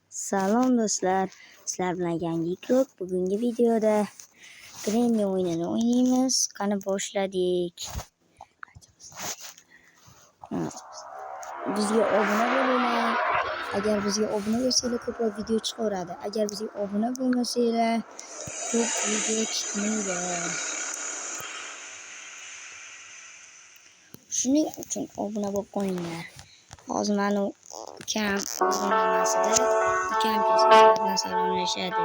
Salom do'stlar, sizlar bilan yangi klub. Bugungi videoda Granny o'yinini o'ynaymiz. Qani boshladik. Bizga obuna bo'linglar. Agar bizga obuna bo'lsanglar ko'proq video chiqaveradi. Agar bizga obuna bo'lmasanglar ko'p video chiqmaydi. Shuning uchun obuna bo'lib qo'yinglar. Hozir meni ukam obunamasida ukam bilan salomlashadi.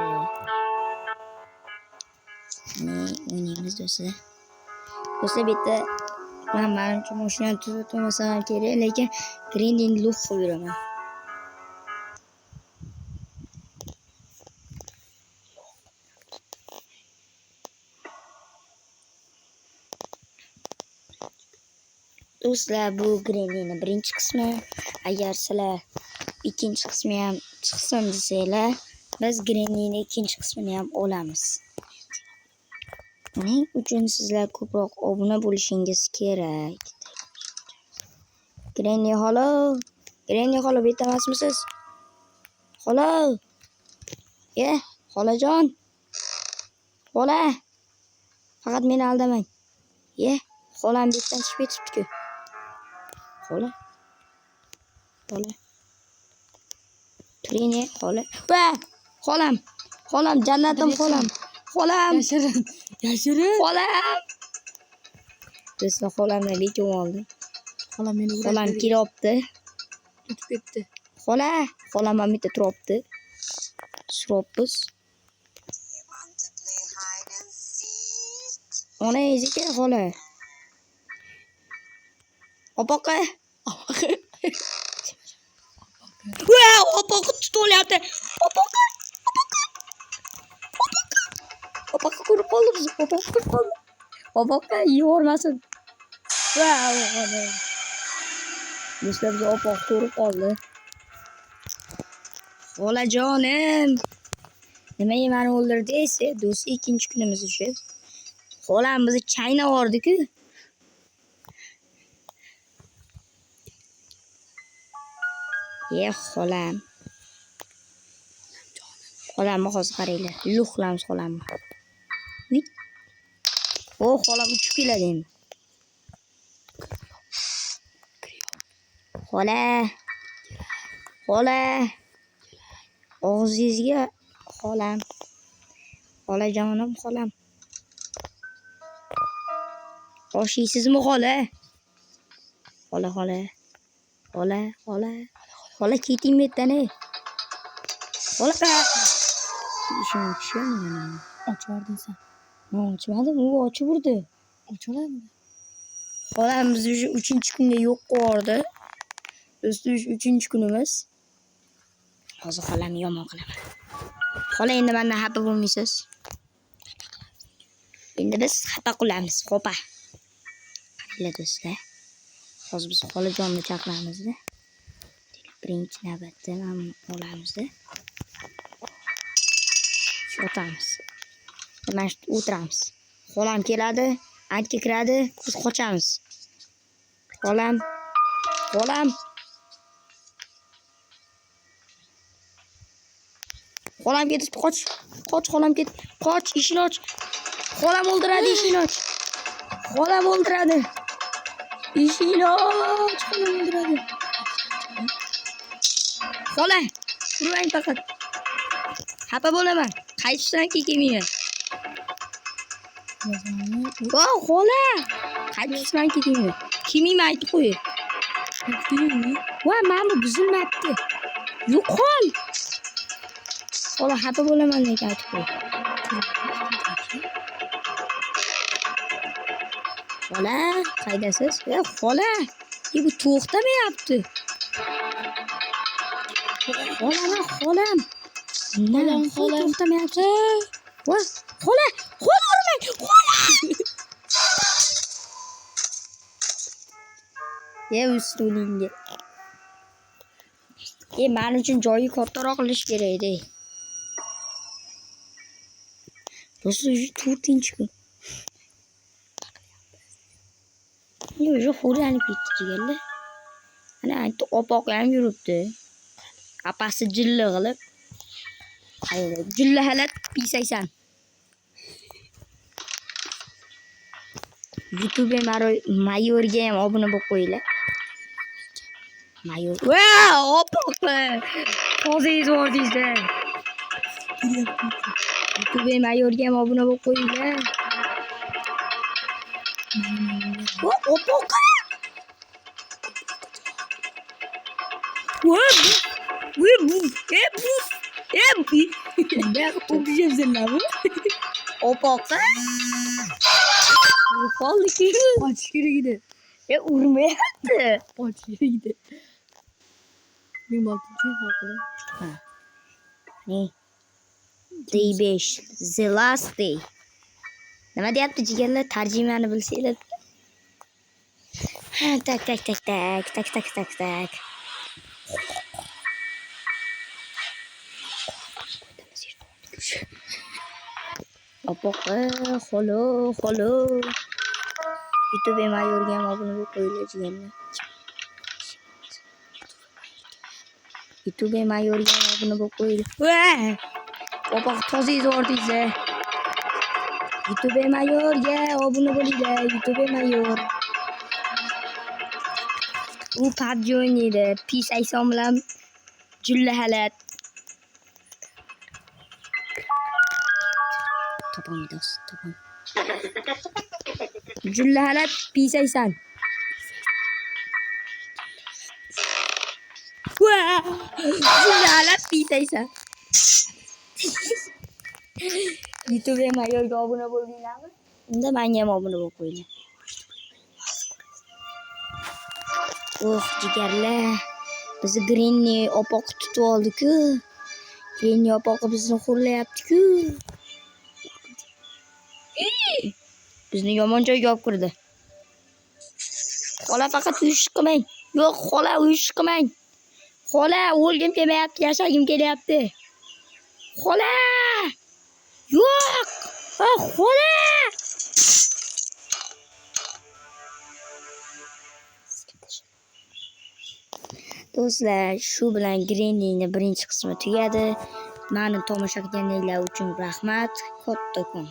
O'ynaymiz do'stlar. Do'stlar bitta menimcha mashinani tuzatmasam ham kerak, lekin Granny'ni lux qo'yib yuraman. Do'stlar, bu Granny'ni birinchi qismi. Agar sizlar ikkinchi qismi ham chiqsin desanglar, biz Granny'ni ikkinchi qismini ham olamiz. Buning uchun sizlar ko'proq obuna bo'lishingiz kerak. Granny xola, Granny xola betamasmisiz? Xola. Xolajon. Xola. Faqat meni aldamang. Xolam betdan chiqib ketibdi-ku. Xola. Turing, xola. Xolam. Xolam, jannatim xolam. Xolam. Yashirin. Xolam. Do'stlar, xolamni lekin oldi. Xolam kelyapti. Ketib ketdi. Xolam ham bitta turibdi. Suropmiz. Ona ezika xola. Opoqa. Opoqa tutolyapti. Opoqa ko'rib qoldi bizni. Opoqa yevormasin. Do'stlar, bizni opoq ko'rib qoldi. Xolajonim. Nimaga meni o'ldirdingiz? Do'stlar, ikkinchi kunimiz shu. Xolam bizni chaynavordi-ku. Xolam. Xolamni hozir qaranglar. Luxlamiz xolamni. Xolam uchib keladi endi. Xola. Og'zingizga xolam. Xolajonim xolam. Osh yeysizmi xola? Xola keting betdan. Xola. Ishim tushmaydi. Ochvordingsan. Men ochmadim, u ochib urdi. Ochaladimi? Xolam bizni 3-kunga yo'q qo'yardi. Do'stlar, 3-kunimiz. Hozir xolamni yomon qilaman. Xola, endi mendan xafa bo'lmaysiz. Endi biz xafa qilamiz, xo'pa. Qaranglar do'stlar. Hozir biz xolajonni chaqiramiz-da. Birinchi navbatda mana olamiz-da. O'tamiz. Mana shu o'tiramiz. Xolam keladi, aytga kiradi, biz qochamiz. Xolam. Xolam ketib qoch, xolam ketib. Qoch, eshikni och. Xolam o'ldiradi, eshikni och. Xolam o'ldiradi. Eshikni och, xolam o'ldiradi. Xola, urmang faqat. Xafa bo'laman. Qaytishdan kelmayman. Xola. Qaytishdan kelmayman. Kimingni aytib qo'y. Mana buzilmabdi. Yo'qol. Xola, xafa bo'laman lekin aytib qo'y. Xola, qaydasiz? Xola, bu to'xtamayapti. Xolam. Xolam to'xtamayapti. Xola urmang. Ustulingga. Men uchun joyi kattaroq qilish kerak edi. Do'stlar, 4-kun. Yo'q, xo'rlanib ketdi jigarlar. Ana aytdi, opoq ham yuribdi. Apasi jilla qilib. Jilla halat P80. YouTube mayorga ham obuna bo'lib qo'yinglar. Mayor. Wow, opoqli. Qo'zingiz bordingizda. YouTube mayorga ham obuna bo'lib qo'yinglar. Opoqli. Opoqli. Qoldi-ki. Qochish kerak edi. Urmayapti. Qochish kerak edi. Men boltinchi haqida. Ne? Day 5. The last day. Nima deyapti jigarlar? Tarjimani bilsanglar. Tak. Opoqli, xolo. YouTube mayorga ham obuna bo'lib qo'yinglar jigarlar. YouTube mayorga ham obuna bo'lib qo'yinglar. Opoq tozingiz bordingizlar. YouTube mayorga obuna bo'linglar. YouTube mayor. U PUBG o'ynaydi. P80 bilan jilla halat. Topamiz. Jilla halat P80. Jilla halat P80. YouTube mayorga obuna bo'linglarmi? Unda menga ham obuna bo'lib qo'yinglar. Jigarlar. Biz Granny opoq tutib oldik-ku. Granny opoq bizni xo'rlayapti-ku. Bizni yomon joyga olib kirdi. Xola faqat uyush qilmang. Yo'q, xola uyush qilmang. Xola o'lgim kelmayapti, yashagim kelyapti. Xola! Yo'q! Xola! Do'stlar, shu bilan Grannyning birinchi qismi tugadi. Meni tomosha qilganinglar uchun rahmat. Kattakon.